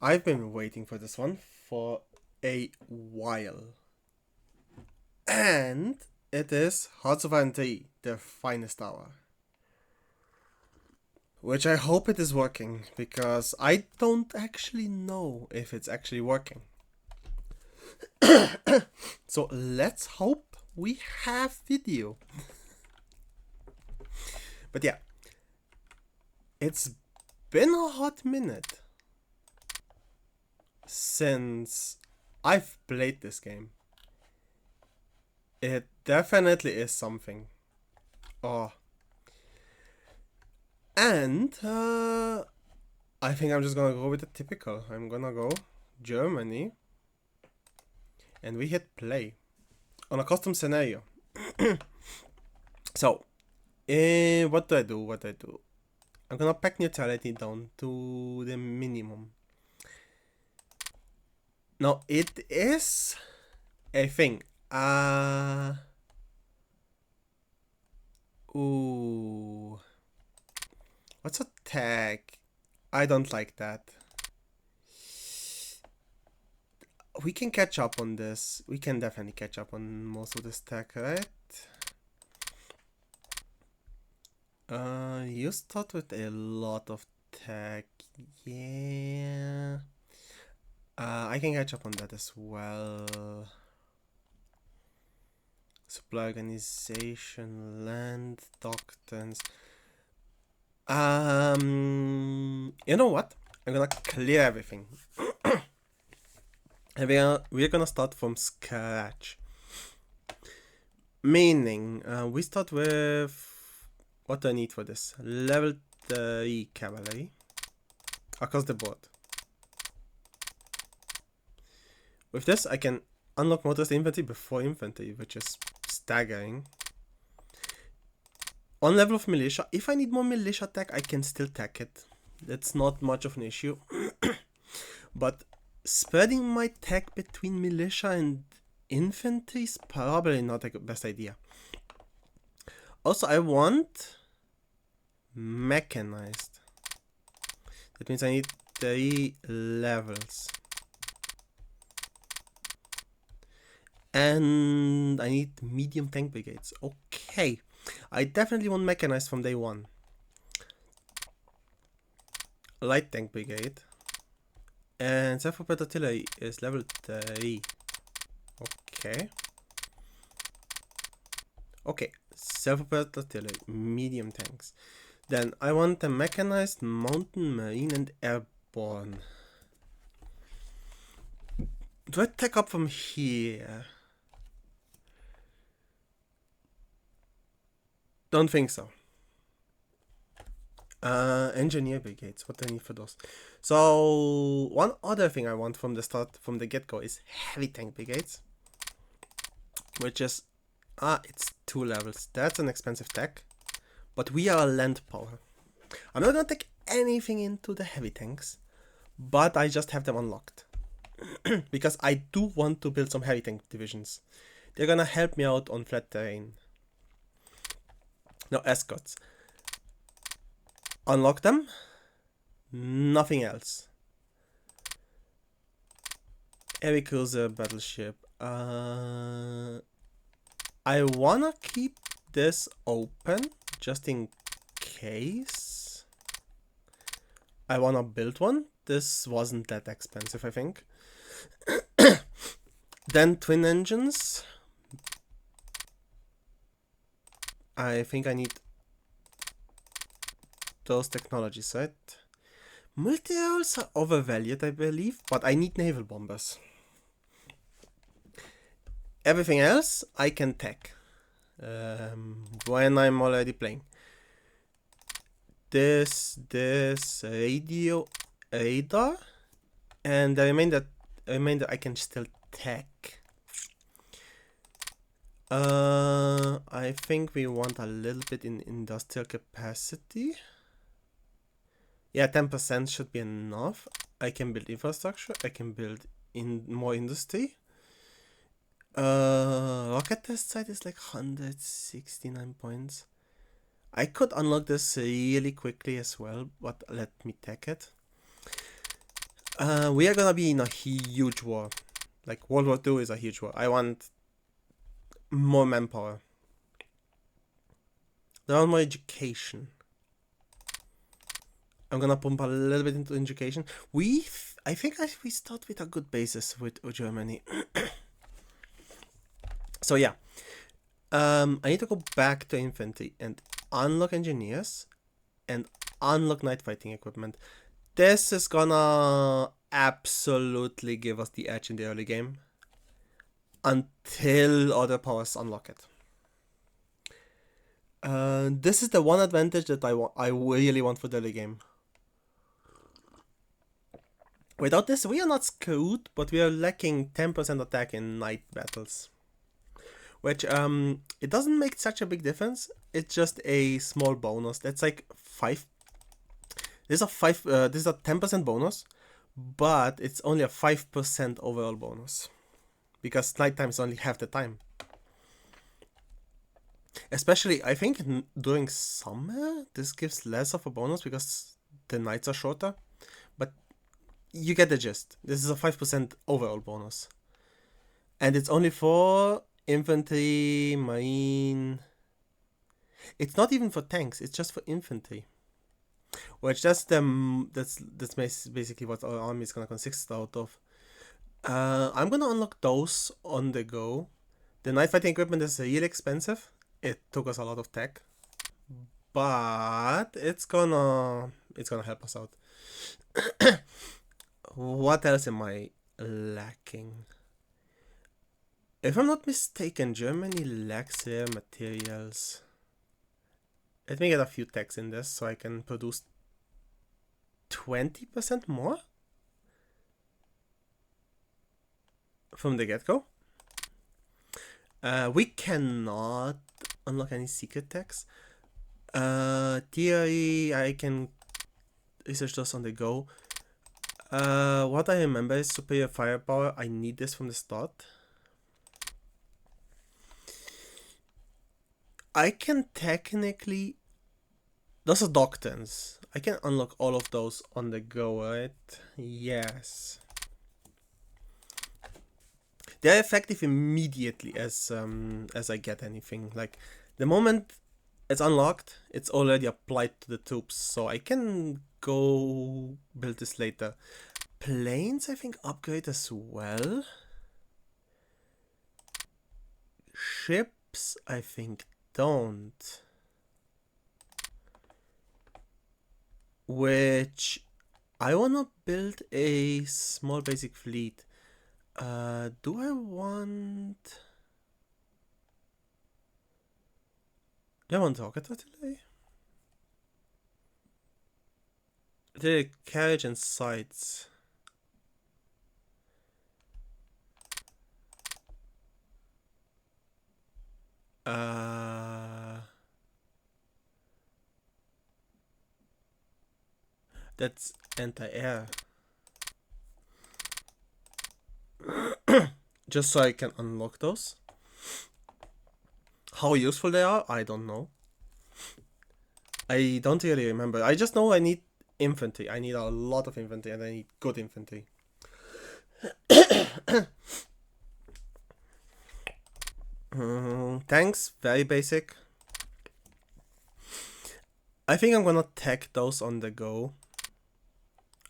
I've been waiting for this one for a while. And it is Hearts of Iron 3, the finest hour. Which I hope it is working, because I don't actually know if it's actually working. So let's hope we have video. But yeah, it's been a hot minute since I've played this game. It definitely is something. Oh. And I think I'm just gonna go with the typical. I'm gonna go Germany. And we hit play on a custom scenario. So, what do I do? I'm gonna pack neutrality down to the minimum. Now, it is a thing. Ooh. What's a tag? I don't like that. We can catch up on this. We can definitely catch up on most of this tag, right? You start with a lot of tag. Yeah. I can catch up on that as well. Supply organization, land, doctrines. You know what? I'm gonna clear everything. And we're gonna start from scratch. Meaning, we start with... What do I need for this? Level 3 cavalry. Across the board. With this, I can unlock motorist infantry before infantry, which is staggering. On level of militia, if I need more militia tech, I can still tech it. That's not much of an issue. But spreading my tech between militia and infantry is probably not the best idea. Also, I want mechanized. That means I need 3 levels. And I need medium tank brigades. Okay. I definitely want mechanized from day one. Light tank brigade. And self-propelled artillery is level 3. Okay. Okay. Self-propelled artillery. Medium tanks. Then I want a mechanized mountain, marine, and airborne. Do I take up from here? Don't think so. Engineer brigades. What do I need for those? So one other thing I want from the start, from the get-go, is heavy tank brigades, which is it's 2 levels. That's an expensive tech, but we are a land power. I'm not gonna take anything into the heavy tanks, but I just have them unlocked because I do want to build some heavy tank divisions. They're gonna help me out on flat terrain. Now, escorts. Unlock them. Nothing else. Heavy cruiser battleship. I wanna keep this open just in case. I wanna build one. This wasn't that expensive, I think. Then twin engines. I think I need those technologies, right? Multi-rolls are overvalued, I believe, but I need naval bombers. Everything else I can tech when I'm already playing. This radio radar, and the remainder I can still tech. I think we want a little bit in industrial capacity. Yeah, 10% should be enough. I can build infrastructure. I can build in more industry. Rocket test site is like 169 points. I could unlock this really quickly as well, but let me tech it. We are gonna be in a huge war. Like World War II is a huge war. I want more manpower. I want more education. I'm gonna pump a little bit into education. I think we start with a good basis with Germany. So yeah, I need to go back to infantry and unlock engineers and unlock night fighting equipment. This is gonna absolutely give us the edge in the early game until other powers unlock it. This is the one advantage that I really want for the early game. Without this, we are not screwed, but we are lacking 10% attack in night battles. Which, it doesn't make such a big difference. It's just a small bonus. That's like 5. This is a 10% bonus, but it's only a 5% overall bonus. Because nighttime is only half the time. Especially, I think during summer, this gives less of a bonus because the nights are shorter. But you get the gist. This is a 5% overall bonus. And it's only for infantry, marine. It's not even for tanks, it's just for infantry. Which that's basically what our army is gonna consist out of. I'm gonna unlock those on the go. The night fighting equipment is really expensive. It took us a lot of tech. But it's gonna help us out. What else am I lacking? If I'm not mistaken, Germany lacks rare materials. Let me get a few techs in this so I can produce 20% more from the get-go. We cannot unlock any secret techs. Theory, I can research those on the go. What I remember is superior firepower. I need this from the start. I can technically... Those are doctrines. I can unlock all of those on the go, right? Yes. They're effective immediately as I get anything. Like, the moment it's unlocked, it's already applied to the troops. So I can go build this later. Planes, I think, upgrade as well. Ships, I think, don't. Which I wanna build a small basic fleet. Do I want rocket artillery? The carriage and sights. That's anti-air. Just so I can unlock those. How useful they are, I don't know. I don't really remember. I just know I need infantry. I need a lot of infantry and I need good infantry. Tanks, very basic. I think I'm gonna tech those on the go.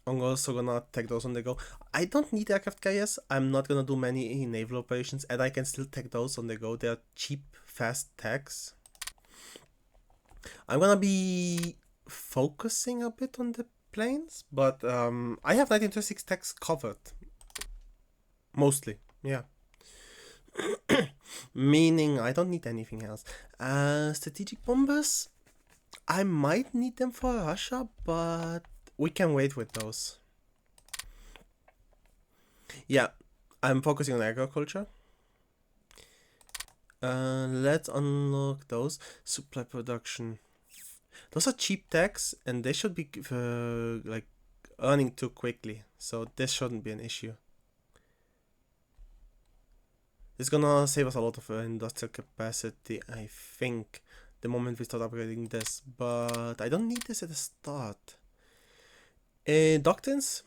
I'm also gonna tech those on the go. I don't need aircraft carriers. I'm not gonna do many naval operations, and I can still tech those on the go. They're cheap, fast techs. I'm gonna be focusing a bit on the planes, but I have 1926 techs covered. Mostly, yeah. Meaning I don't need anything else. Strategic bombers, I might need them for Russia, but we can wait with those. Yeah, I'm focusing on agriculture. Let's unlock those. Supply production. Those are cheap techs, and they should be like earning too quickly, so this shouldn't be an issue. It's gonna save us a lot of industrial capacity, I think, the moment we start upgrading this, but I don't need this at the start. Doctrines,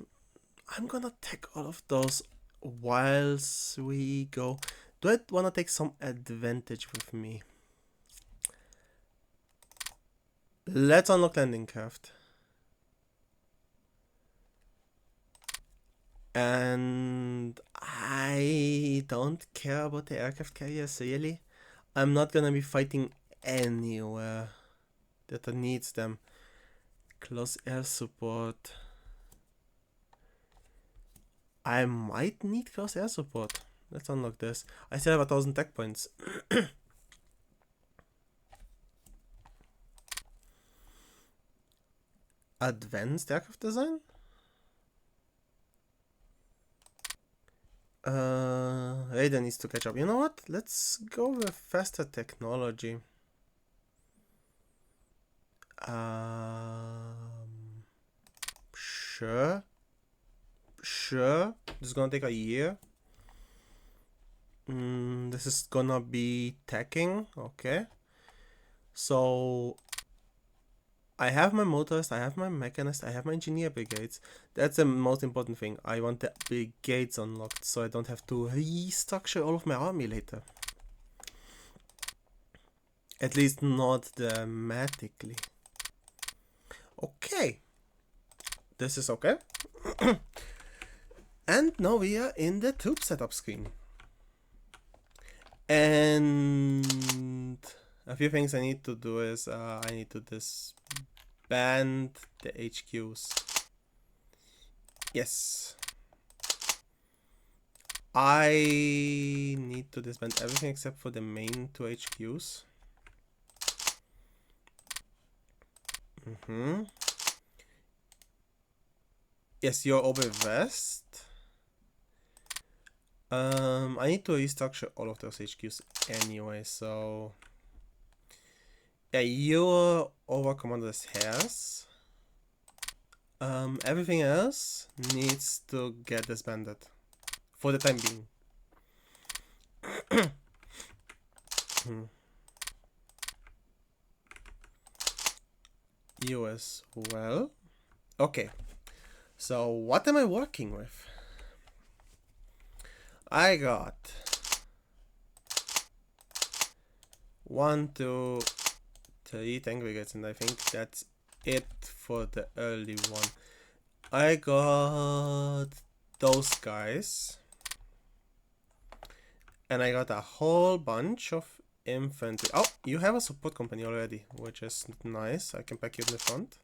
I'm gonna take all of those whilst we go. Do I wanna take some advantage with me? Let's unlock landing craft. And I don't care about the aircraft carriers, really. I'm not gonna be fighting anywhere that needs them. Close air support. I might need close air support. Let's unlock this. I still have 1,000 tech points. Advanced aircraft design? Radar needs to catch up. You know what? Let's go with faster technology. Sure. This is gonna take a year. This is gonna be teching. Okay. So I have my motorist, I have my mechanist, I have my engineer brigades. That's the most important thing. I want the brigades unlocked so I don't have to restructure all of my army later. At least not dramatically. Okay. This is okay. And now we are in the troop setup screen. And a few things I need to do is I need to disband the HQs. Yes. I need to disband everything except for the main 2 HQs. Yes, you're over west. I need to restructure all of those HQs anyway, so yeah, your over commander's hairs. Everything else needs to get disbanded for the time being. You as well. Okay, so what am I working with? I got 1, 2, 3 tank brigades, and I think that's it for the early one. I got those guys, and I got a whole bunch of infantry. Oh, you have a support company already, which is nice. I can pack you in the front.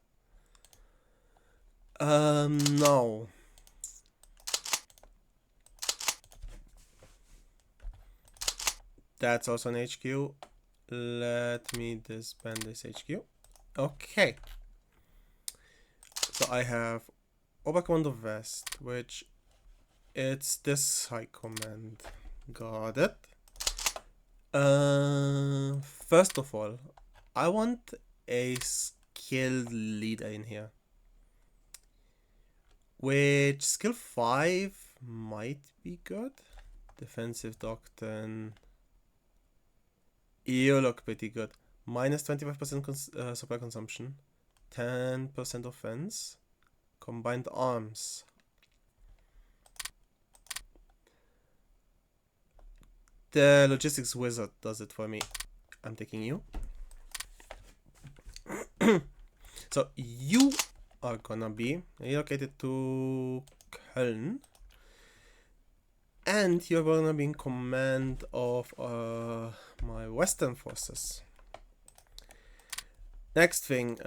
No. That's also an HQ. Let me disband this HQ. Okay. So I have Oberkommando West, which it's this high command. Got it. First of all, I want a skilled leader in here. Which skill 5 might be good. Defensive doctrine. You look pretty good. Minus 25% supply consumption. 10% offense. Combined arms. The logistics wizard does it for me. I'm taking you. So you are gonna be relocated to Köln. And you're gonna be in command of my western forces. Next thing,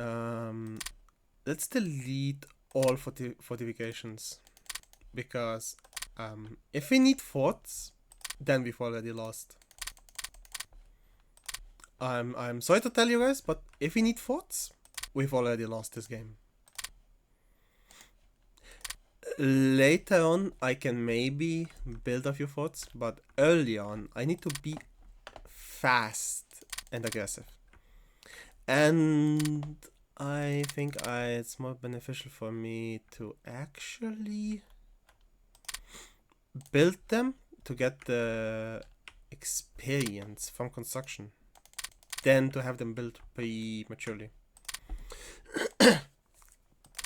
let's delete all fortifications, because if we need forts, then we've already lost. I'm sorry to tell you guys, but if we need forts, we've already lost this game. Later on, I can maybe build a few forts, but early on, I need to be fast and aggressive. And I think it's more beneficial for me to actually build them to get the experience from construction than to have them built prematurely.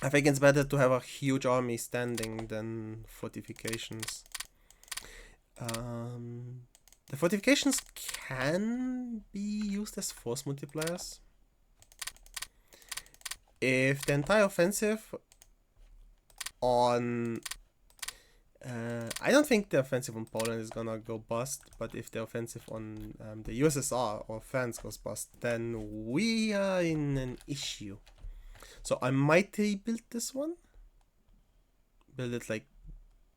I think it's better to have a huge army standing than fortifications. The fortifications can be used as force multipliers. If the entire offensive on... I don't think the offensive on Poland is gonna go bust, but if the offensive on the USSR or France goes bust, then we are in an issue. So I might rebuild this one. Build it like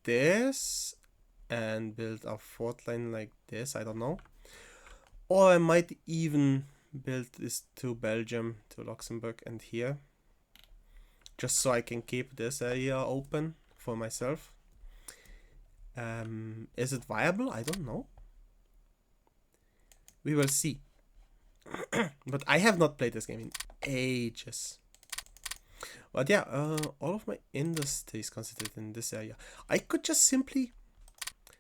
this. And build a fort line like this, I don't know. Or I might even build this to Belgium, to Luxembourg and here. Just so I can keep this area open for myself. Is it viable? I don't know. We will see. But I have not played this game in ages. But yeah, all of my industry is concentrated in this area. I could just simply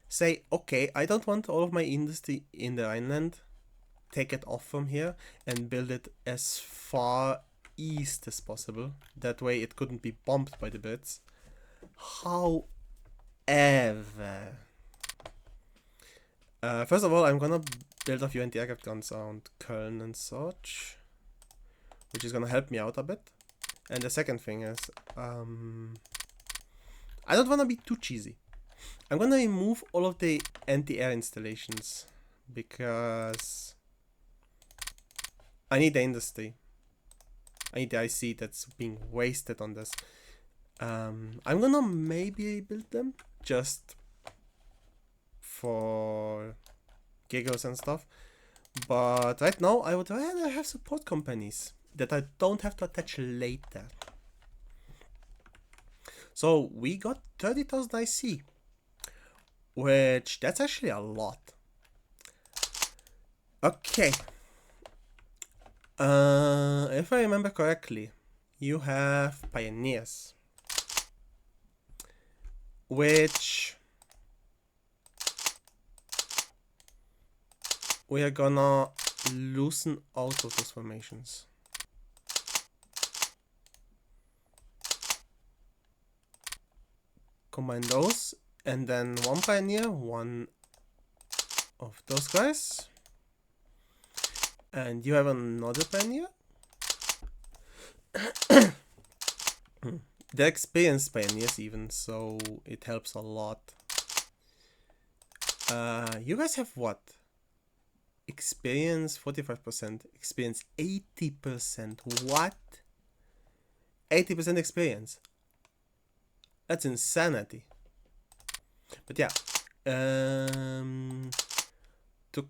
say, okay, I don't want all of my industry in the Rhineland. Take it off from here and build it as far east as possible. That way it couldn't be bombed by the Brits. However, first of all, I'm gonna build a few anti-aircraft guns around Köln and such, which is gonna help me out a bit. And the second thing is, I don't wanna be too cheesy. I'm gonna remove all of the anti-air installations because I need the industry. I need the IC that's being wasted on this. I'm gonna maybe build them just for giggles and stuff. But right now I would rather have support companies that I don't have to attach later. So we got 30,000 IC. Which, that's actually a lot. Okay. If I remember correctly, you have pioneers. Which we are gonna loosen out of those formations. Combine those. And then one pioneer, one of those guys. And you have another pioneer. They're experienced pioneers even, so it helps a lot. You guys have what? Experience 45%, experience 80%. What? 80% experience. That's insanity. But yeah, to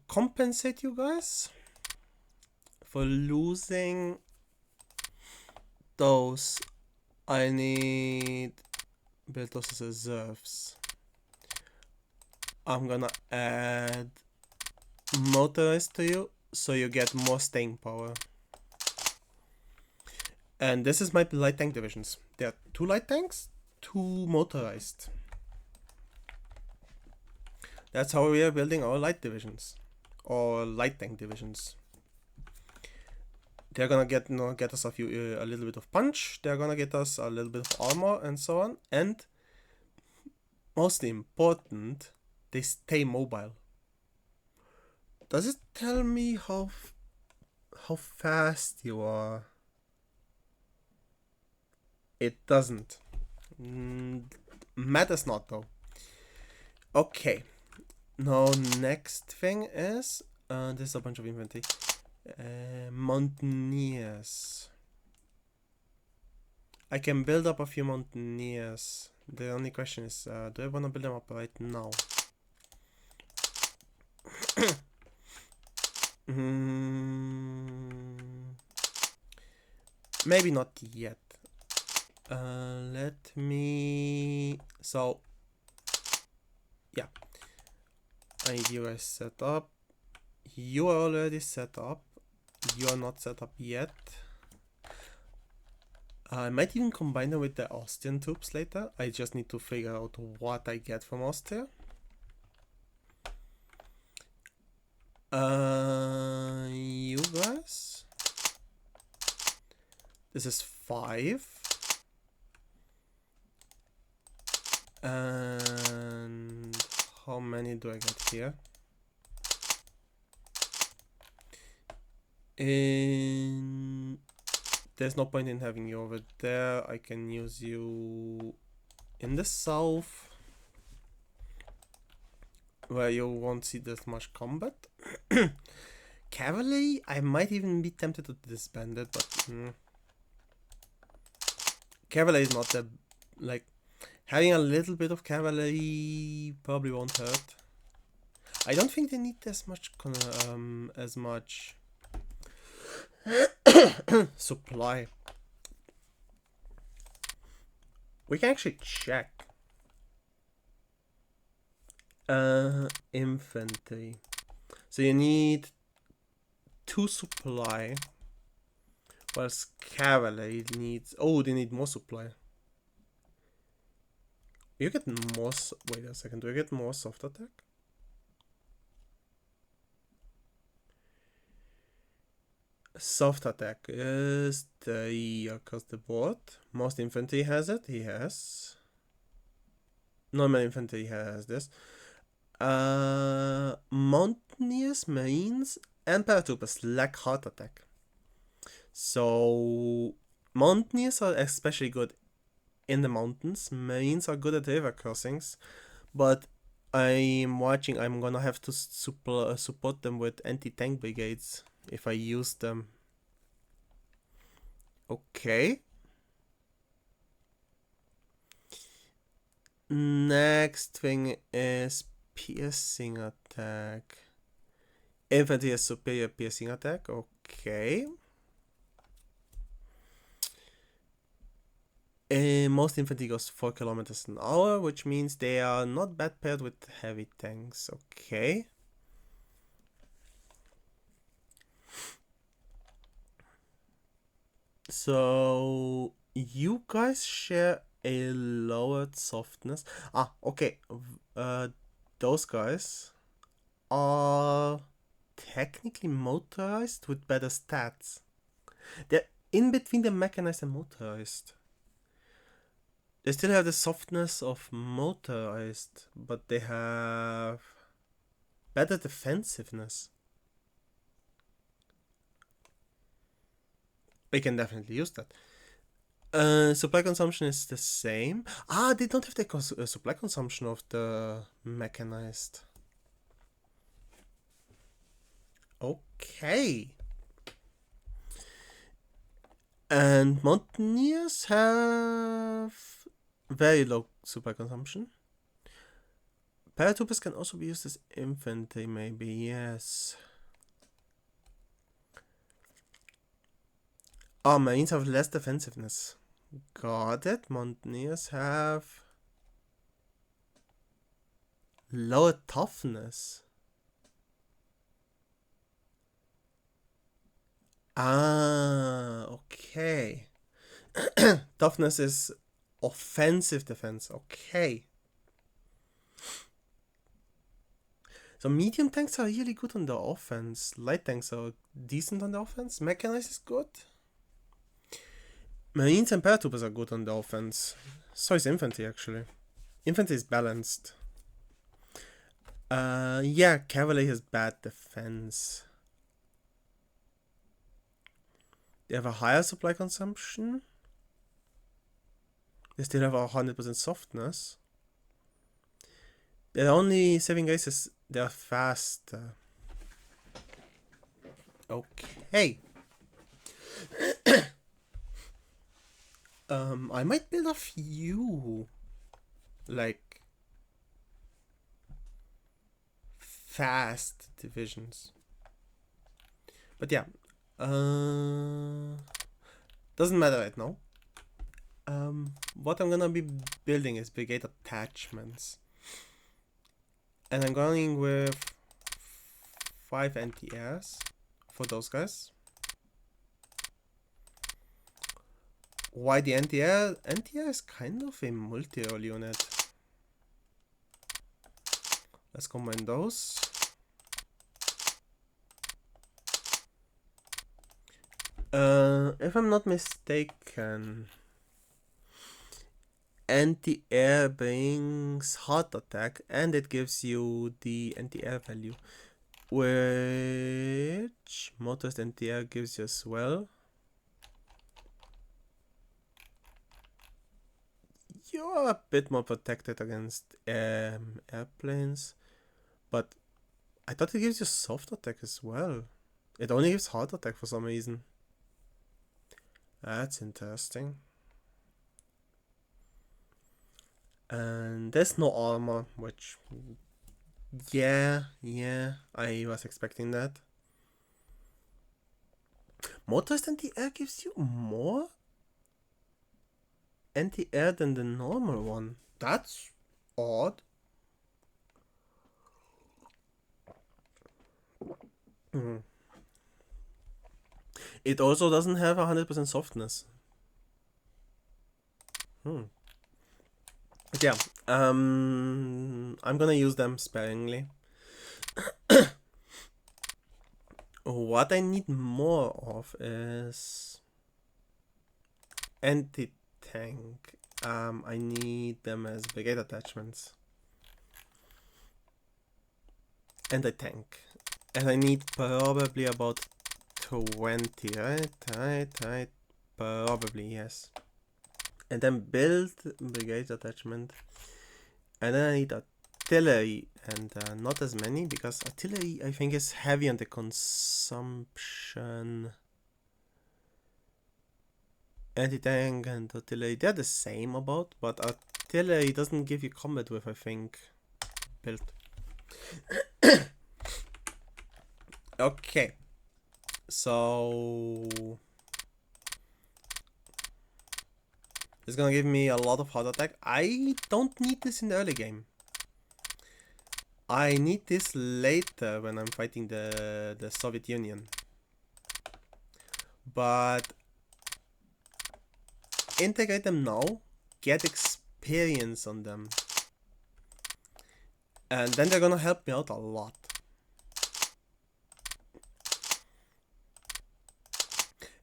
compensate you guys for losing those, I need build those as reserves. I'm gonna add motorized to you so you get more staying power. And this is my light tank divisions. There are 2 light tanks, 2 motorized. That's how we are building our light divisions, or light tank divisions. They're gonna get us a little bit of punch. They're gonna get us a little bit of armor and so on. And most important, they stay mobile. Does it tell me how fast you are? It doesn't. Matters not though. Okay. Now next thing is there's a bunch of infantry. Mountaineers. I can build up a few mountaineers. The only question is, do I want to build them up right now? Maybe not yet. Let me... So, yeah. I need you guys set up. You are already set up. You are not set up yet. I might even combine them with the Austrian troops later. I just need to figure out what I get from Austria. You guys. This is 5. And how many do I get here? There's no point in having you over there. I can use you in the south, where you won't see that much combat. Cavalry, I might even be tempted to disband it, but cavalry is not that, like, having a little bit of cavalry probably won't hurt. I don't think they need as much supply. We can actually check. Infantry. So you need 2 supply. Whilst cavalry needs... Oh, they need more supply. You get more... Wait a second, do I get more soft attack? Soft attack is across the board. Most infantry has it. He has. Normal infantry has this. Mountaineers, marines, and paratroopers lack heart attack. So mountaineers are especially good in the mountains. Marines are good at river crossings, but I'm gonna have to support them with anti-tank brigades if I use them. Okay. Next thing is piercing attack. Infantry has superior piercing attack. Okay. Most infantry goes 4 kilometers an hour, which means they are not bad paired with heavy tanks. Okay. So you guys share a lowered softness. Okay. Those guys are technically motorized with better stats. They're in between the mechanized and motorized. They still have the softness of motorized, but they have better defensiveness. We can definitely use that. Supply consumption is the same. They don't have the supply consumption of the mechanized. Okay. And mountaineers have very low supply consumption. Paratroopers can also be used as infantry, maybe, yes. Marines have less defensiveness. Got it. Mountaineers have lower toughness. Okay. Toughness is offensive defense. Okay. So medium tanks are really good on the offense. Light tanks are decent on the offense. Mechanized is good. Marines and paratroopers are good on the offense. So is infantry, actually. Infantry is balanced. Yeah, cavalry has bad defense. They have a higher supply consumption. They still have 100% softness. Their only saving grace is they're faster. Okay. I might build a few, like, fast divisions. But yeah, doesn't matter right now. What I'm gonna be building is brigade attachments. And I'm going with 5 anti-airs for those guys. Why the anti-air? Anti-air is kind of a multi-role unit. Let's combine those. If I'm not mistaken, anti-air brings heart attack, and it gives you the anti-air value, which motorist anti-air gives you as well. You're a bit more protected against airplanes, but I thought it gives you soft attack as well. It only gives heart attack for some reason. That's interesting. And there's no armor, which, yeah, I was expecting that. Motorist anti-air gives you more anti-air than the normal one. That's odd. It also doesn't have 100% softness. But yeah, I'm gonna use them sparingly. What I need more of is anti-tank. I need them as brigade attachments. Anti-tank. And I need probably about 20, right? Probably, yes. And then build brigade attachment. And then I need artillery, and not as many, because artillery I think is heavy on the consumption. Anti-tank and artillery, they're the same about, but artillery doesn't give you combat with, I think. Build. Okay. So it's gonna give me a lot of heart attack. I don't need this in the early game. I need this later when I'm fighting the Soviet Union. But integrate them now, get experience on them, and then they're gonna help me out a lot.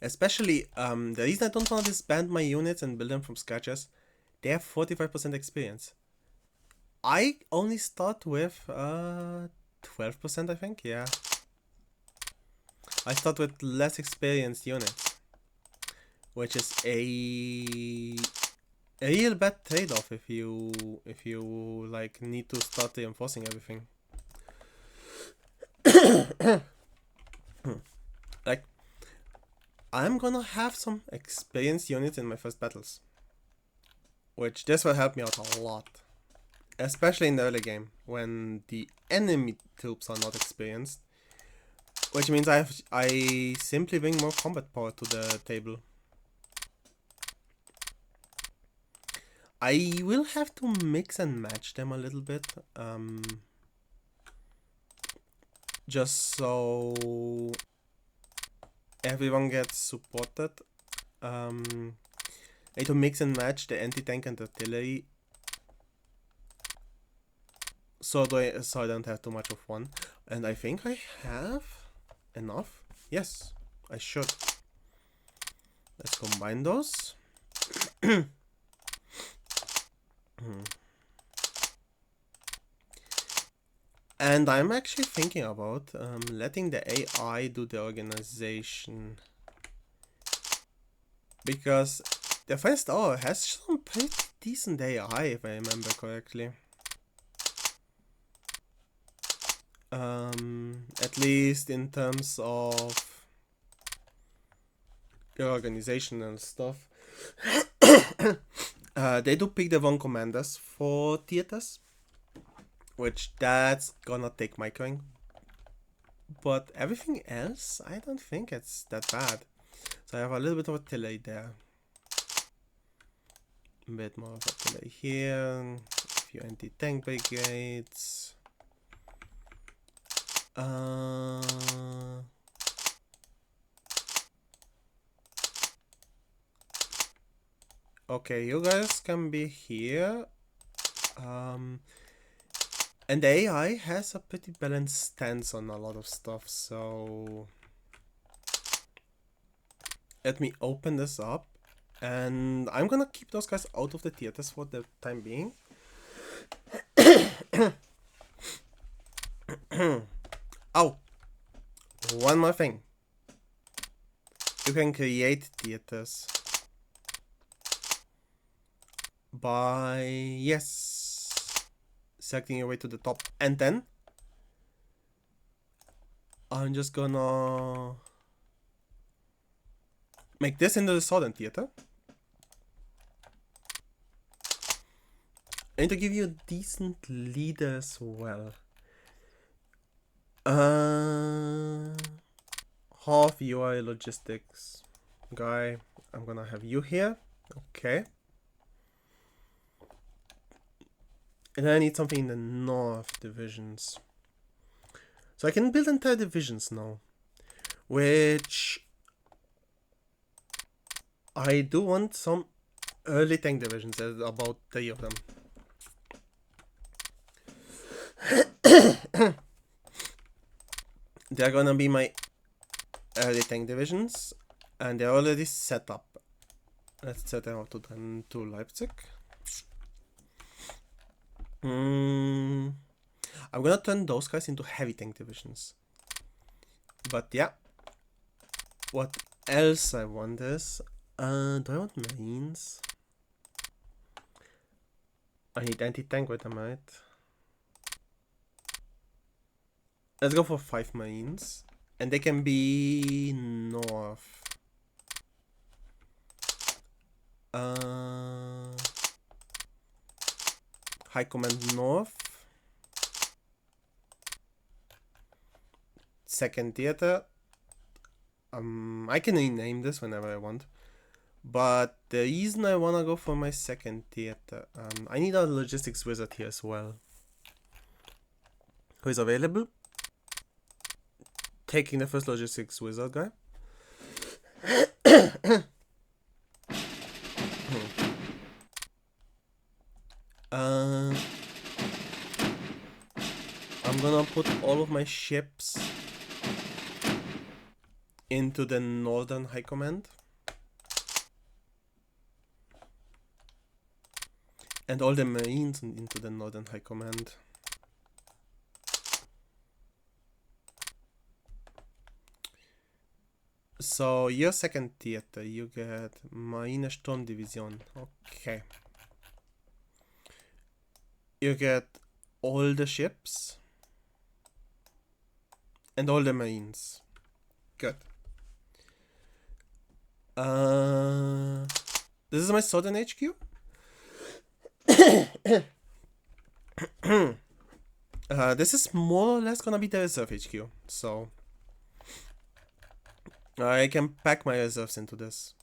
Especially, the reason I don't want to disband my units and build them from scratches, they have 45% experience. I only start with 12%, I think, yeah. I start with less experienced units, which is a real bad trade-off if you like need to start reinforcing everything. Like, I'm gonna have some experienced units in my first battles, which this will help me out a lot, especially in the early game when the enemy troops are not experienced, which means I simply bring more combat power to the table. I will have to mix and match them a little bit, just so everyone gets supported. I need to mix and match the anti-tank and artillery, so I don't have too much of one. And I think I have enough. Yes, I should. Let's combine those. And I'm actually thinking about letting the AI do the organization, because the first hour has some pretty decent AI, if I remember correctly. At least in terms of the organizational stuff. They do pick the wrong commanders for theaters, which that's gonna take microing. But everything else, I don't think it's that bad. So I have a little bit of artillery there. A bit more of artillery here. A few anti-tank brigades. Okay, you guys can be here. And the AI has a pretty balanced stance on a lot of stuff, so let me open this up And I'm gonna keep those guys out of the theaters for the time being. Oh, one more thing. You can create theaters by, yes, selecting your way to the top. And then I'm just gonna make this into the southern theater. I need to give you a decent leader as well. Half UI logistics guy. I'm gonna have you here. Okay. And then I need something in the north divisions. So I can build entire divisions now. Which I do want some early tank divisions. There's about 3 of them. They're gonna be my early tank divisions, and they're already set up. Let's set them up to them to Leipzig. I'm gonna turn those guys into heavy tank divisions. But yeah, what else I want is, do I want marines? I need anti-tank with them, right? Let's go for 5 marines. And they can be north. High Command north. Second theater. I can rename this whenever I want. But the reason I wanna go for my second theater, I need a logistics wizard here as well. Who is available? Taking the first logistics wizard guy. I'm gonna put all of my ships into the northern high command. And all the marines into the northern high command. So your second theater, you get Marine Sturm Division. Okay. You get all the ships and all the marines. Good. This is my southern HQ. This is more or less gonna be the reserve HQ, so I can pack my reserves into this.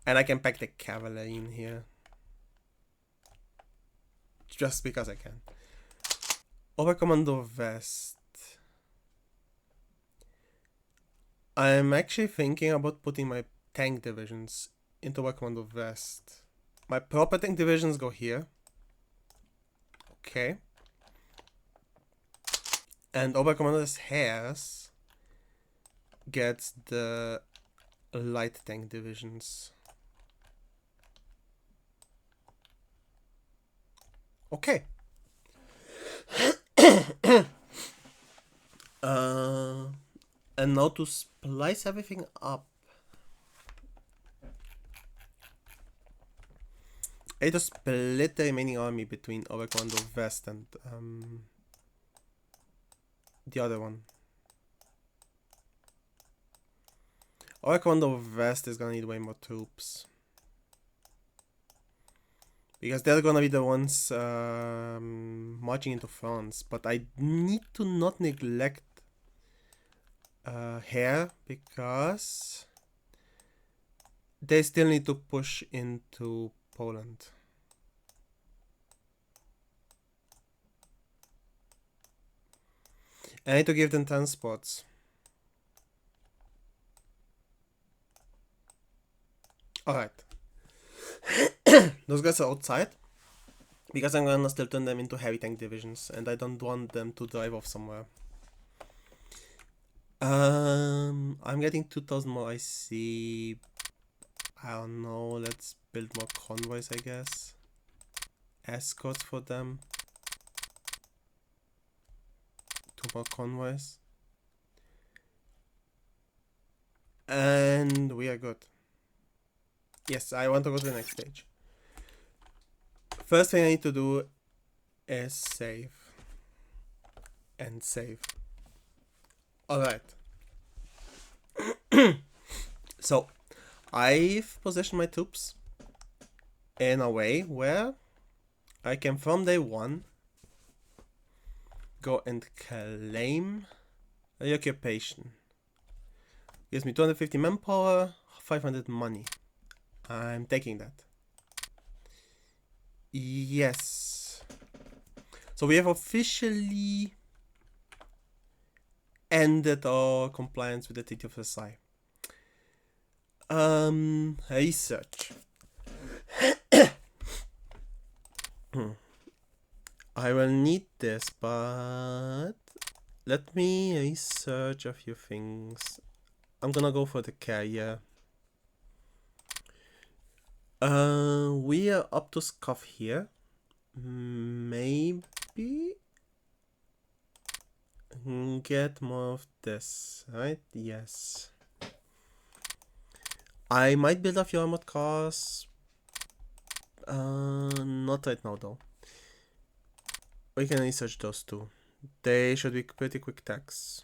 And I can pack the cavalry in here. Just because I can. Oberkommando West. I'm actually thinking about putting my tank divisions into Oberkommando West. My proper tank divisions go here. Okay. And Oberkommando Heers gets the light tank divisions. Okay. And now to splice everything up. I need to split the remaining army between Oberkommando West and the other one. Oberkommando West is gonna need way more troops. Because they're gonna be the ones marching into France. But I need to not neglect Heer, because they still need to push into Poland. I need to give them transports. Alright. Those guys are outside. Because I'm gonna still turn them into heavy tank divisions. And I don't want them to drive off somewhere. I'm getting 2000 more IC. I don't know, let's build more convoys, I guess. Escorts for them. 2 more convoys. And we are good. Yes, I want to go to the next stage. First thing I need to do is save. And save. Alright. So, I've positioned my troops in a way where I can from day 1 go and claim the occupation. Gives me 250 manpower, 500 money. I'm taking that. Yes. So we have officially ended our compliance with the Treaty of Versailles. Research. I will need this, but let me research a few things. I'm gonna go for the carrier. We are up to scuff here. Maybe get more of this, right? Yes. I might build a few armored cars. Not right now though. We can research those two. They should be pretty quick attacks.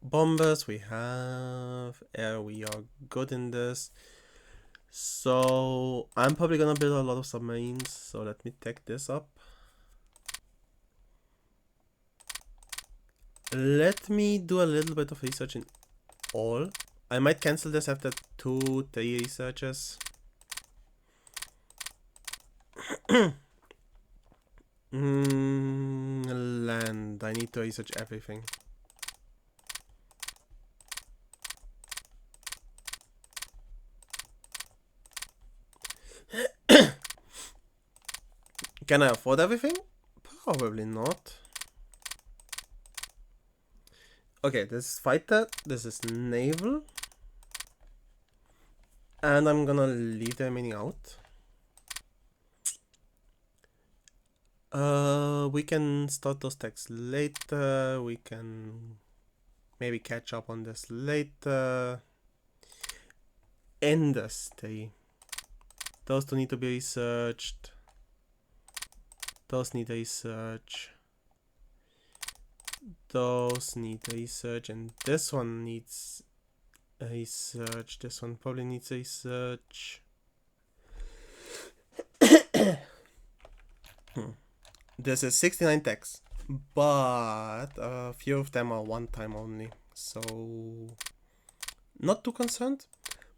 Bombers we have. Air we are good in this. So I'm probably gonna build a lot of submarines. So let me take this up. Let me do a little bit of research in all. I might cancel this after 2-3 researches. Land. I need to research everything. Can I afford everything? Probably not. Okay, this is fighter, this is naval. And I'm gonna leave the remaining out. We can start those texts later. We can maybe catch up on this later. Industry. Those two need to be researched. Those need research. Those need research, and this one needs research. This one probably needs research. This is 69 texts, but a few of them are one time only, so not too concerned.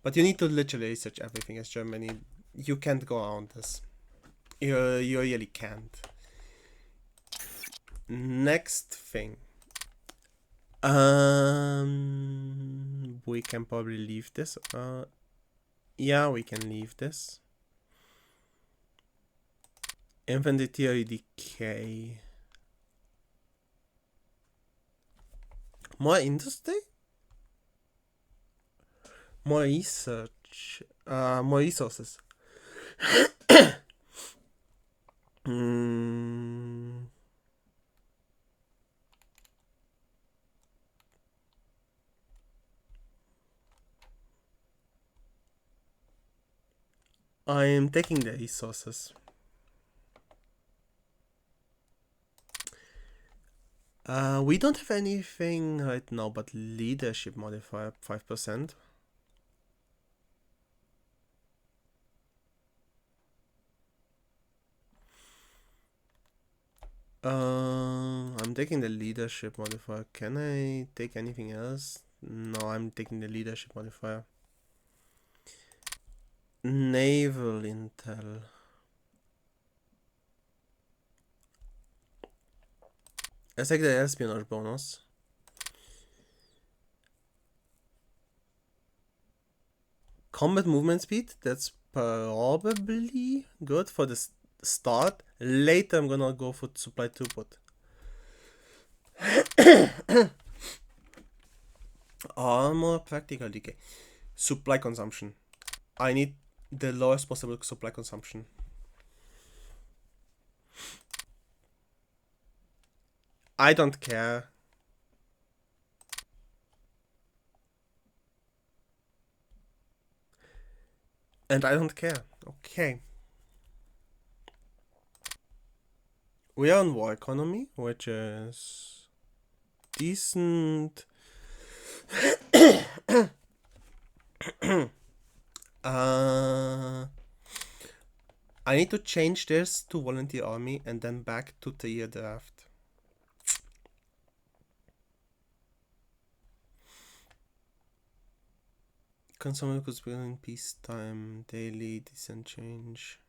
But you need to literally research everything as Germany. You can't go around this. You really can't. Next thing. We can probably leave this. Yeah, we can leave this. Infantry theory decay. More industry? More research. More resources. I am taking the resources. We don't have anything right now but leadership modifier 5%. I'm taking the leadership modifier. Can I take anything else? No, I'm taking the leadership modifier. Naval intel. Let's take the espionage bonus. Combat movement speed. That's probably good for the start. Later I'm gonna go for supply throughput. Armor practical decay. Supply consumption. I need the lowest possible supply consumption. I don't care. And I don't care. Okay. We are on war economy, which is decent. I need to change this to volunteer army and then back to tier draft. Consumables in peacetime, daily, decent change.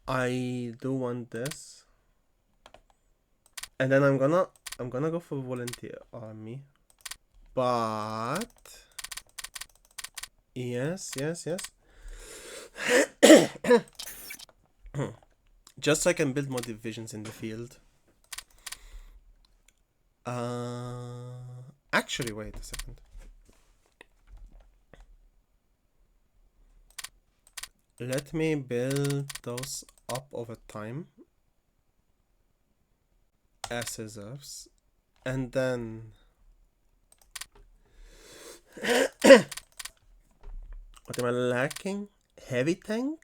I do want this. And then I'm gonna go for volunteer army. But yes. Just so I can build more divisions in the field. Actually, wait a second. Let me build those up over time as reserves, and then what am I lacking? Heavy tank,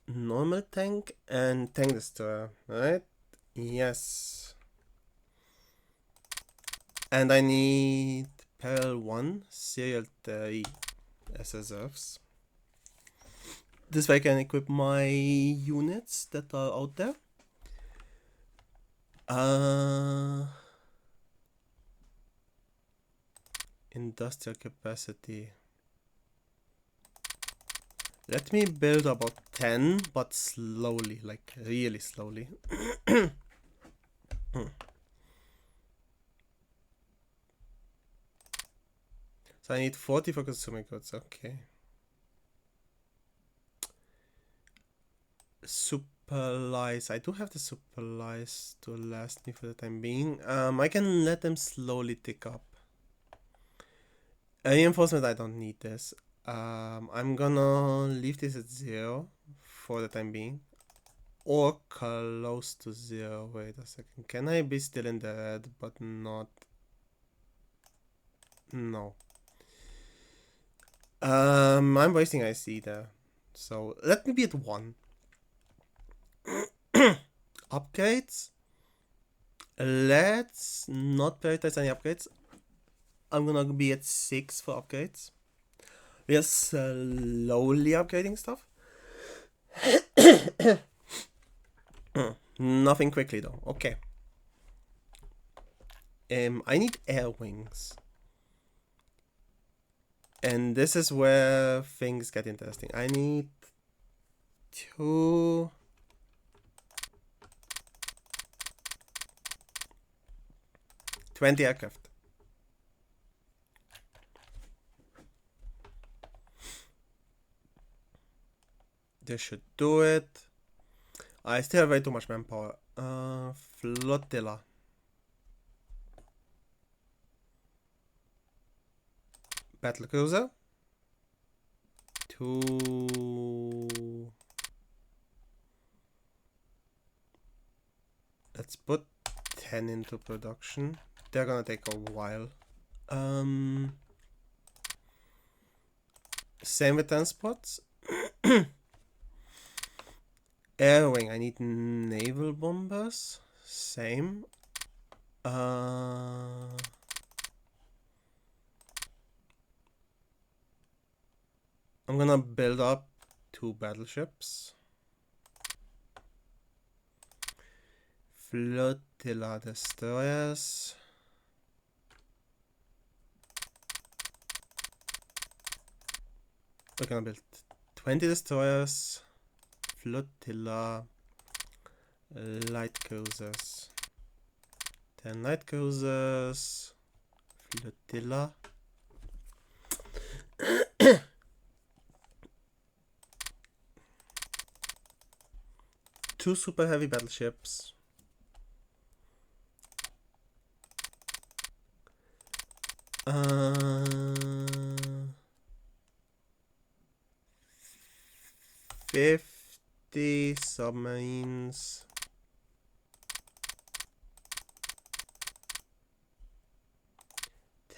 normal tank, and tank destroyer, right? Yes. And I need Peril 1, Serial 3 as reserves. This way I can equip my units that are out there. Industrial capacity. Let me build about 10, but slowly, like really slowly. So I need 40 for consuming goods, okay. Supplies. I do have the supplies to last me for the time being. I can let them slowly tick up. Reinforcement, I don't need this. I'm gonna leave this at 0 for the time being. Or close to 0. Wait a second. Can I be still in the red but not? No. I'm wasting IC there. So let me be at 1. Upgrades. Let's not prioritize any upgrades. I'm gonna be at 6 for upgrades. We are slowly upgrading stuff. Nothing quickly though. Okay. I need air wings. And this is where things get interesting. I need 2 20 aircraft. This should do it. I still have way too much manpower. Flotilla. Battle cruiser. 2. Let's put 10 into production. They're gonna take a while. Same with transports. Air wing, I need naval bombers. Same. I'm gonna build up 2 battleships. Flotilla destroyers. We're gonna build 20 destroyers. Flotilla. Light cruisers. 10 light cruisers. Flotilla. 2 super heavy battleships. Uh, 50 submarines.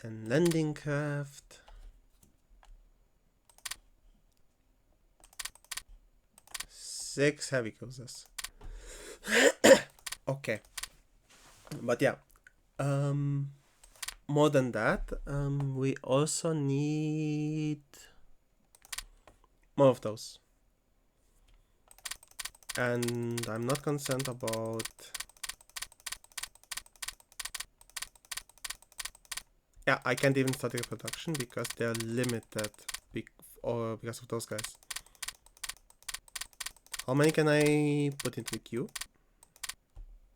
10 landing craft. 6 heavy cruisers. Okay. But yeah. More than that, we also need more of those. And I'm not concerned about... Yeah, I can't even start the production because they're limited because of those guys. How many can I put into the queue?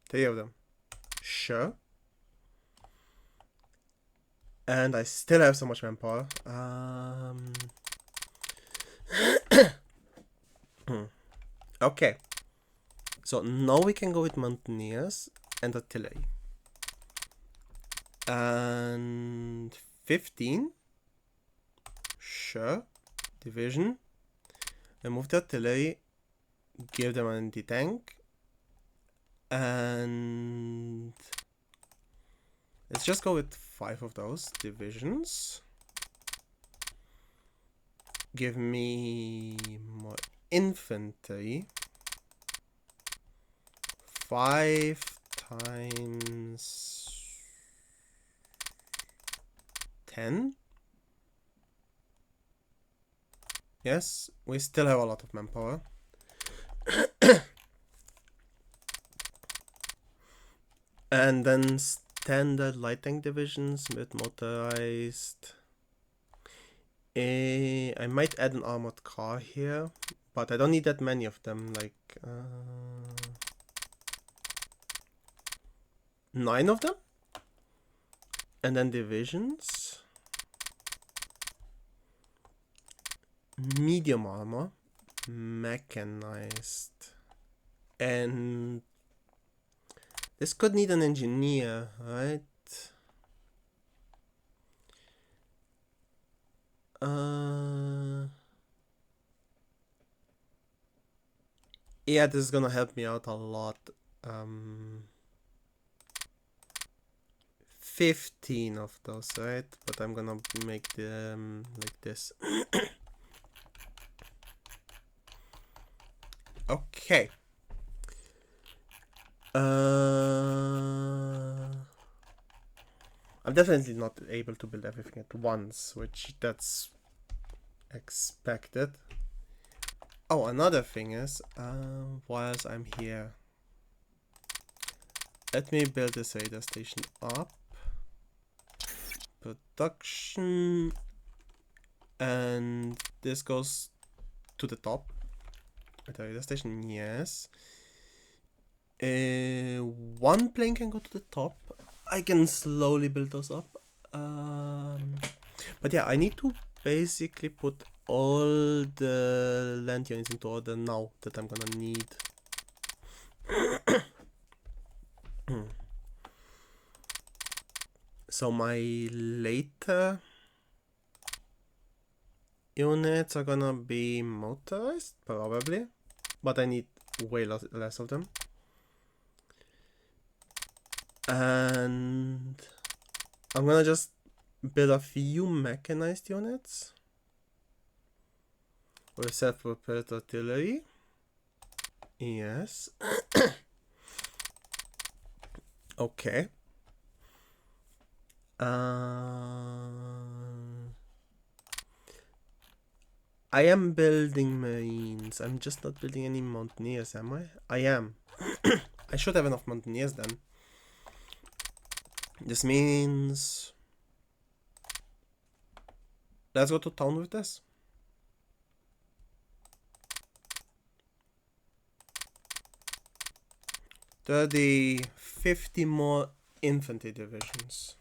3 of them. Sure. And I still have so much manpower. Okay. So now we can go with mountaineers and artillery. And 15. Sure. Division. Remove the artillery. Give them an anti-tank. And let's just go with 5 of those divisions. Give me more infantry. 5 times 10. Yes, we still have a lot of manpower. And then standard light tank divisions with motorized. I might add an armored car here, but I don't need that many of them, like 9 of them. And then divisions. Medium armor. Mechanized. And this could need an engineer, right? Yeah, this is gonna help me out a lot. 15 of those, right? But I'm gonna make them like this. Okay. I'm definitely not able to build everything at once, which that's expected. Oh, another thing is, whilst I'm here, let me build this radar station up. Production, and this goes to the top. The radar station, yes. One plane can go to the top. I can slowly build those up. But yeah, I need to basically put all the land units into order now that I'm gonna need. So my later units are gonna be motorized, probably, but I need way less of them. And I'm gonna just build a few mechanized units with self-propelled artillery. Yes. Okay. I am building marines. I'm just not building any mountaineers, am I? I am. I should have enough mountaineers then. This means... let's go to town with this. There are the 50 more infantry divisions.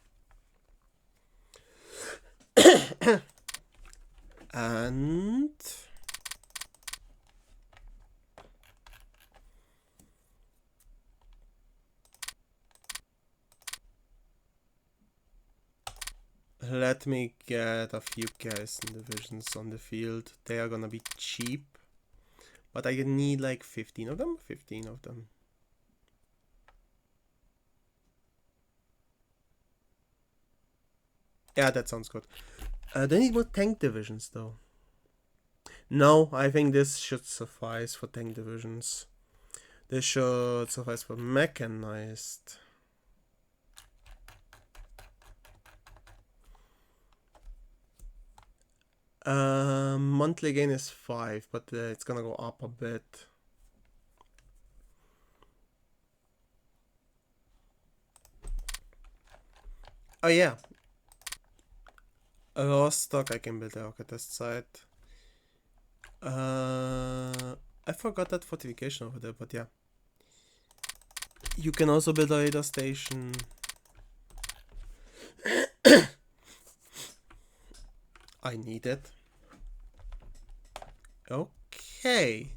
And let me get a few garrison divisions on the field. They are gonna be cheap. But I need like 15 of them. 15 of them. Yeah, that sounds good. Do I need more tank divisions though? No, I think this should suffice for tank divisions. This should suffice for mechanized. Monthly gain is 5, but it's gonna go up a bit. Oh yeah. A raw stock I can build a rocket test site. I forgot that fortification over there, but yeah. You can also build a radar station. I need it. Okay.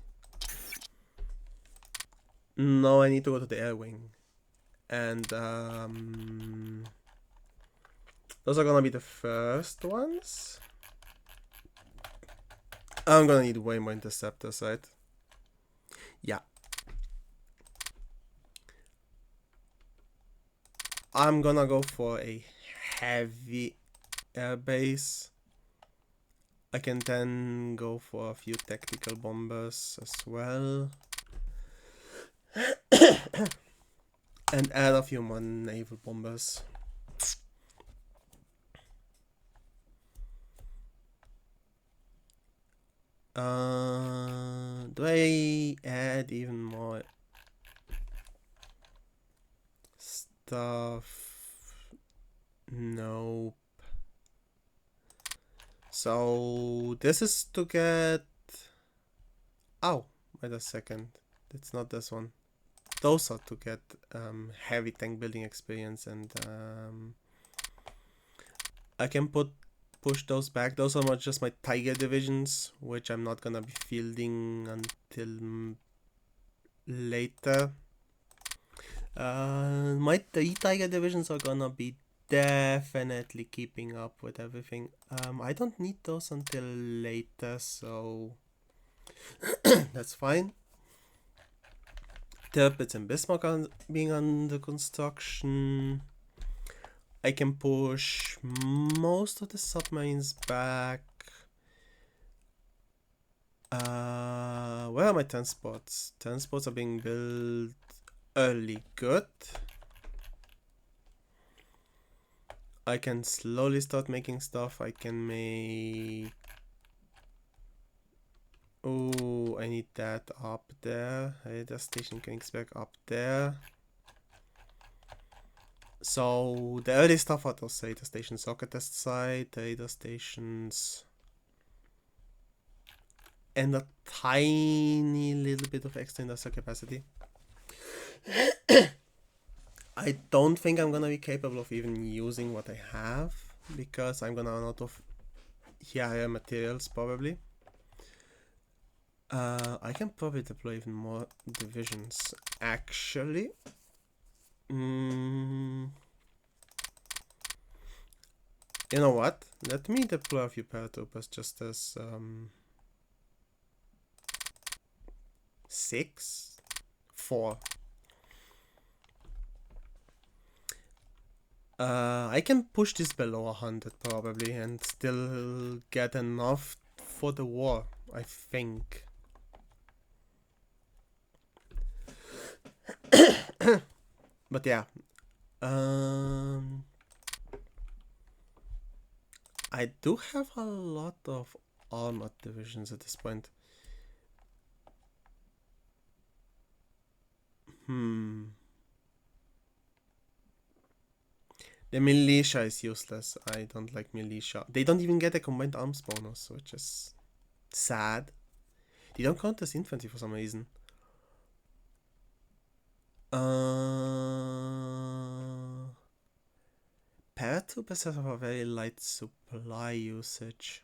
Now I need to go to the air wing. And those are gonna be the first ones. I'm gonna need way more interceptors, right? Yeah. I'm gonna go for a heavy air base. I can then go for a few tactical bombers as well. And add a few more naval bombers. Do I add even more stuff? Nope. So this is to get... Oh, wait a second. It's not this one. Those are to get heavy tank building experience, and I can push those back. Those are just my tiger divisions, which I'm not gonna be fielding until later. My 3 tiger divisions are gonna be definitely keeping up with everything. I don't need those until later, so that's fine. Tirpitz and Bismarck are being under construction. I can push most of the submarines back. Where are my transports? Transports are being built early. Good. I can slowly start making stuff. I can make... Oh, I need that up there. Radar station Königsberg up there. So the early stuff are those radar stations, rocket test site, radar stations, and a tiny little bit of extra industrial capacity. I don't think I'm gonna be capable of even using what I have, because I'm gonna run out of higher materials probably. I can probably deploy even more divisions actually. You know what? Let me deploy a few paratroopers just as 4. I can push this below 100 probably and still get enough for the war, I think. But yeah. I do have a lot of armored divisions at this point. The militia is useless. I don't like militia. They don't even get a combined arms bonus, which is sad. They don't count as infantry for some reason. Paratroopers have a very light supply usage.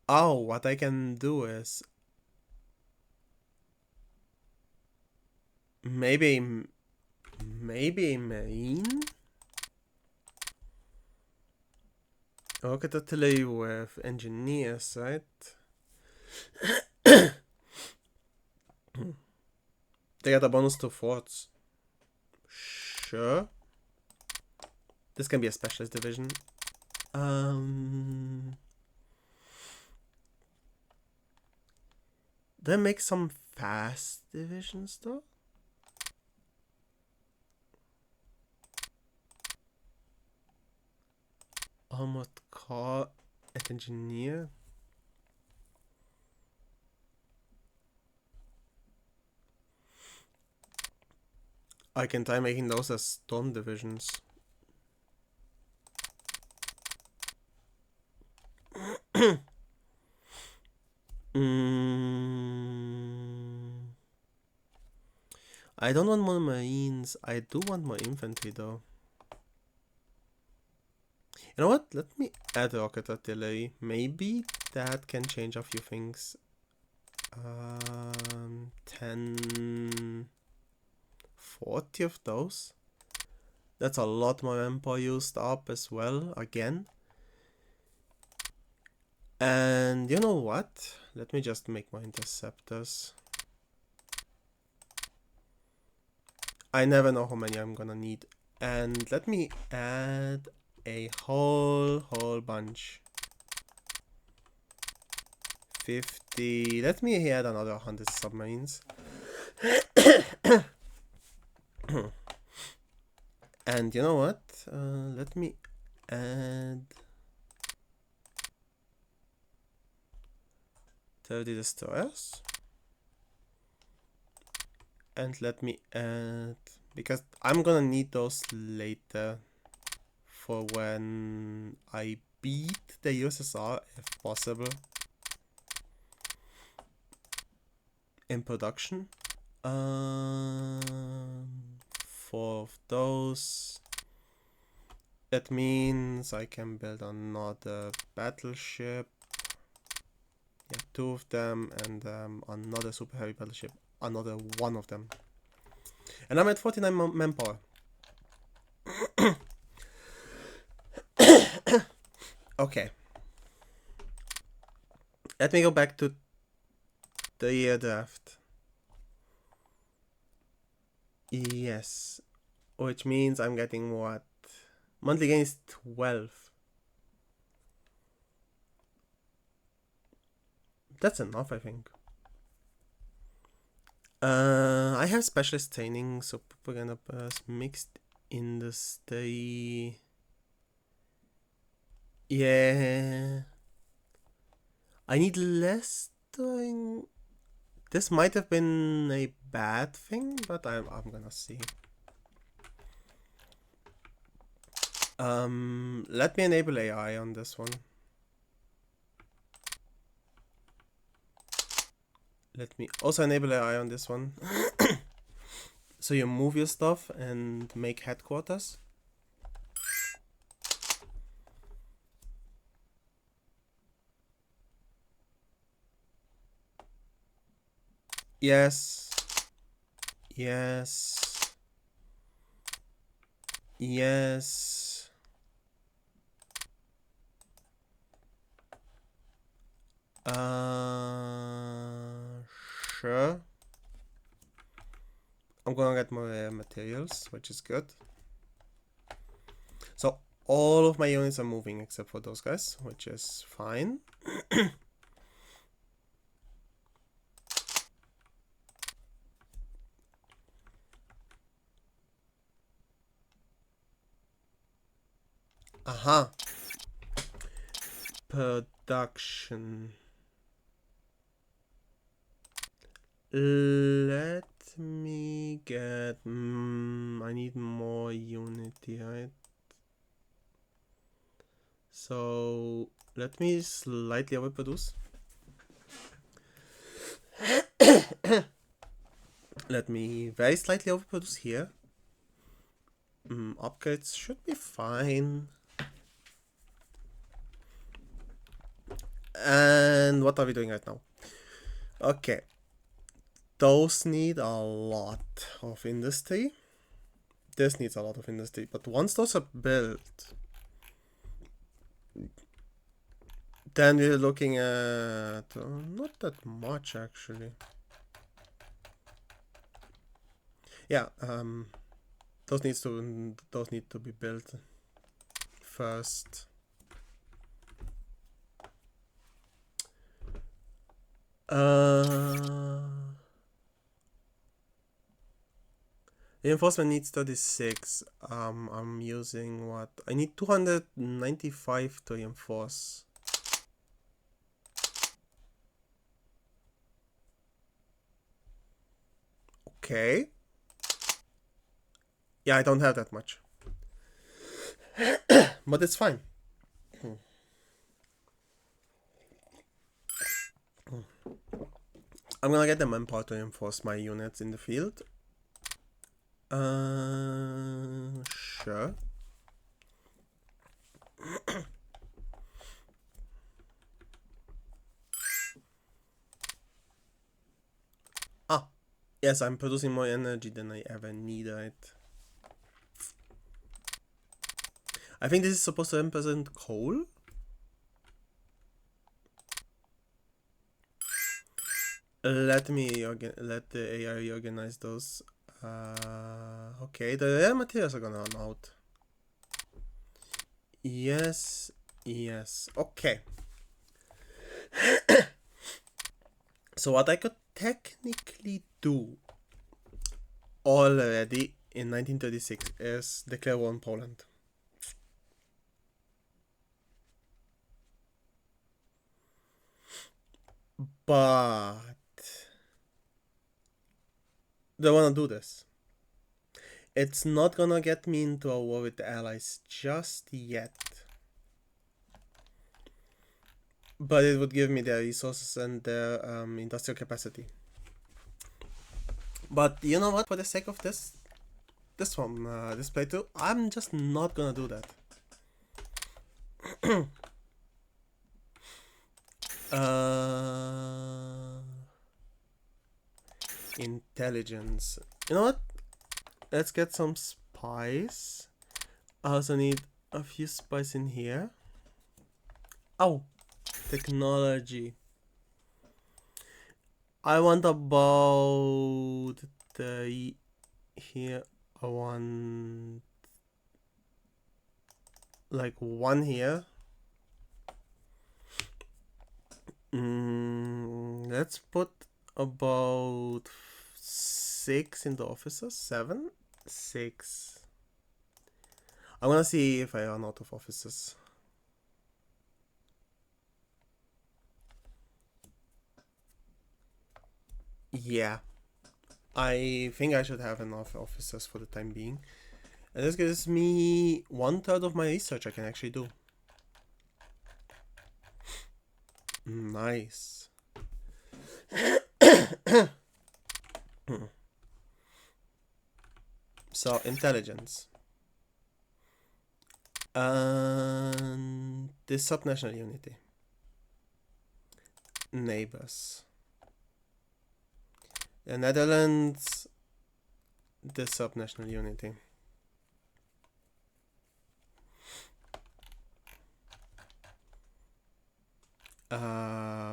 Oh, what I can do is maybe maybe a marine? Look at the delay with engineers, right? They got a bonus to forts. Sure. This can be a specialist division. They make some fast divisions though. Armored car and engineer. I can try making those as storm divisions. I don't want more marines. I do want more infantry though. You know what? Let me add rocket artillery. Maybe that can change a few things. 10, 40 of those. That's a lot more manpower used up as well, again. And you know what? Let me just make my interceptors. I never know how many I'm gonna need. And let me add a whole bunch. 50. Let me add another 100 submarines. And you know what? Let me add 30 destroyers. And let me add, because I'm gonna need those later for when I beat the USSR, if possible, in production. 4 of those. That means I can build another battleship. Yeah, 2 of them, and another super heavy battleship. Another 1 of them. And I'm at 49 manpower. Okay. Let me go back to the year draft. Yes. Which means I'm getting what? Monthly gain is 12. That's enough, I think. I have specialist training, so propaganda burst, mixed industry. Yeah. I need less doing. This might have been a bad thing, but I'm gonna see. Let me enable AI on this one. Let me also enable AI on this one. So you move your stuff and make headquarters. Yes. Yes. Yes. Sure. I'm gonna get more materials, which is good. So all of my units are moving except for those guys, which is fine. Aha. Production. Let me get... I need more unity, right? So let me slightly overproduce. Let me very slightly overproduce here. Upgrades should be fine. And what are we doing right now? Okay. Those need a lot of industry. this needs a lot of industry, but once those are built, then we're looking at not that much actually. Yeah, those need to be built first. Reinforcement needs 36. I'm using what? I need 295 to reinforce. Okay. Yeah, I don't have that much. But it's fine. I'm gonna get the manpower to reinforce my units in the field. Sure. Yes, I'm producing more energy than I ever need, right? I think this is supposed to represent coal. Let the AI reorganize those. Okay, the rare materials are gonna run out. Yes, okay. So what I could technically do already in 1936 is declare war on Poland. But don't wanna do this. It's not gonna get me into a war with the Allies just yet. But it would give me their resources and their industrial capacity. But you know what? For the sake of this playthrough, I'm just not gonna do that. Intelligence. You know what? Let's get some spice. I also need a few spice in here. Oh, technology. I want about the here. I want like one here. Let's put about 6 in the officers. 7, 6. I'm gonna see if I run out of officers. Yeah, I think I should have enough officers for the time being. And this gives me 1/3 of my research I can actually do. Nice. So, intelligence. And this subnational unity. Neighbors. The Netherlands. This subnational unity.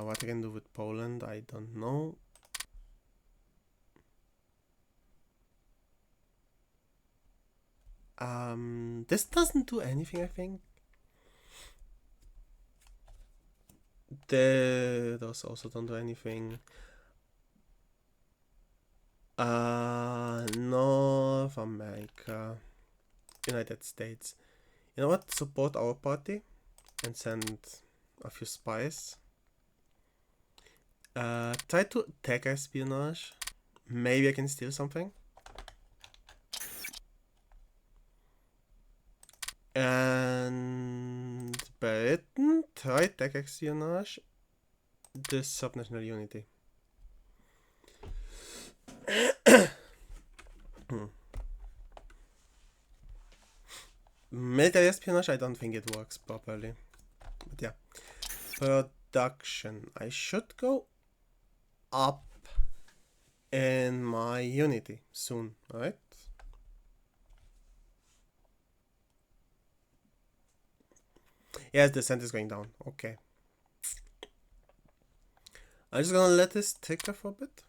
What I can do with Poland, I don't know. This doesn't do anything, I think. Those also don't do anything. North America. United States. You know what? Support our party and send a few spies. Try to attack espionage. Maybe I can steal something. And Britain, try tech espionage. This subnational unity. Military espionage, I don't think it works properly. But yeah. Production. I should go up in my unity soon, right? Yes, the scent is going down. Okay. I'm just gonna let this take there for a bit.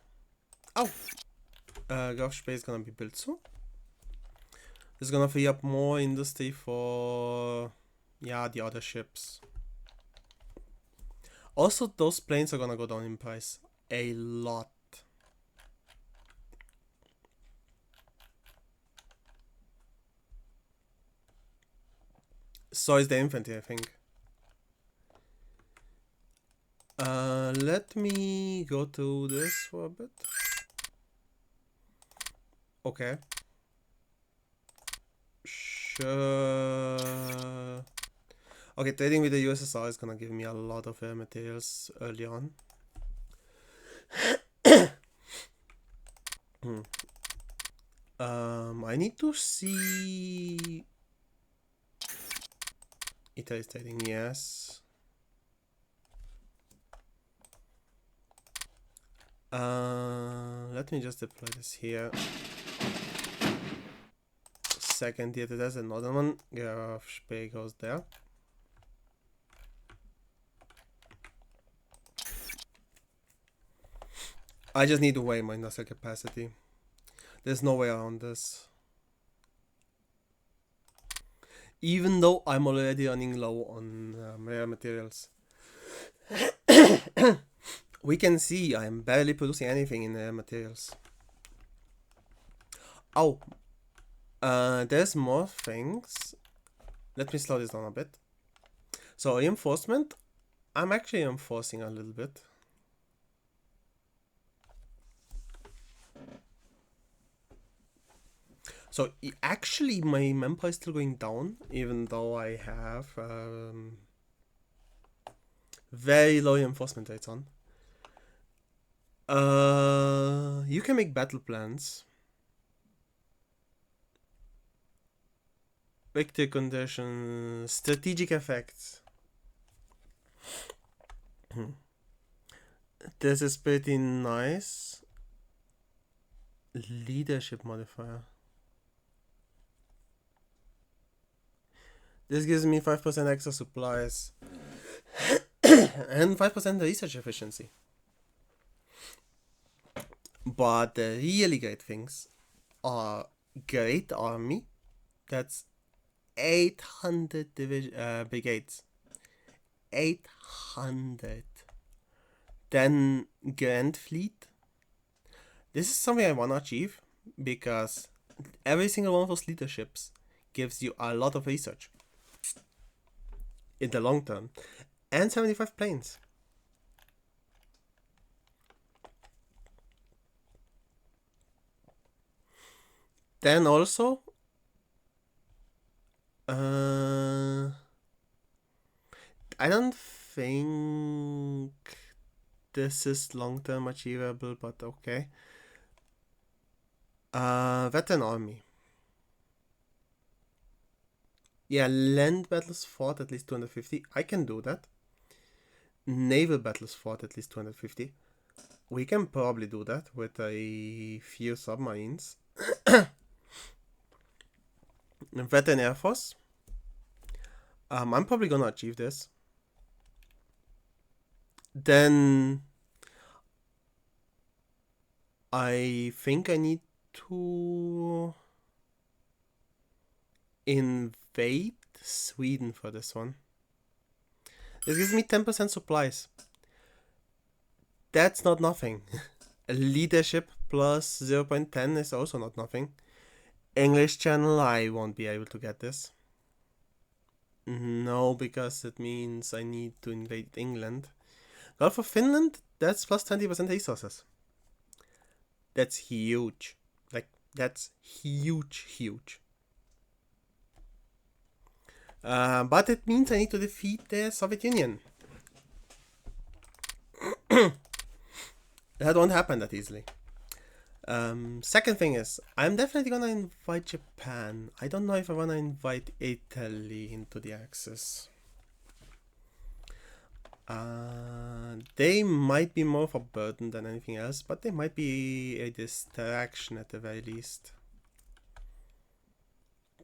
Oh! Gulf space is gonna be built soon. This is gonna free up more industry for, yeah, the other ships. Also, those planes are gonna go down in price a lot. So is the infantry, I think. Let me go through this for a bit. Okay. Sure. Okay, trading with the USSR is gonna give me a lot of materials early on. I need to see. Italy is trading, yes. Let me just deploy this here. Second theater, there's another one. Yeah, Spey goes there. I just need to weigh my industrial capacity. There's no way around this. Even though I'm already running low on rare materials. We can see I'm barely producing anything in rare materials. Oh, there's more things. Let me slow this down a bit. So reinforcement, I'm actually reinforcing a little bit. So actually my manpower is still going down, even though I have very low reinforcement rates on. You can make battle plans. Victory conditions, strategic effects. This is pretty nice. Leadership modifier. This gives me 5% extra supplies and 5% research efficiency. But the really great things are great army. That's 800 brigades. 800. Then Grand Fleet. This is something I want to achieve because every single one of those leaderships gives you a lot of research in the long term. And 75 planes. Then also I don't think this is long-term achievable, but okay. Veteran army. Yeah, land battles fought at least 250. I can do that. Naval battles fought at least 250. We can probably do that with a few submarines. Veteran Air Force. I'm probably gonna achieve this. Then I think I need to invade Sweden for this one. This gives me 10% supplies. That's not nothing. Leadership plus 0.10 is also not nothing. English channel, I won't be able to get this. No, because it means I need to invade England. Gulf of Finland, that's plus 20% resources. That's huge. Like, that's huge. But it means I need to defeat the Soviet Union. That won't happen that easily. Second thing is, I'm definitely gonna invite Japan. I don't know if I wanna invite Italy into the Axis. They might be more of a burden than anything else, but they might be a distraction at the very least.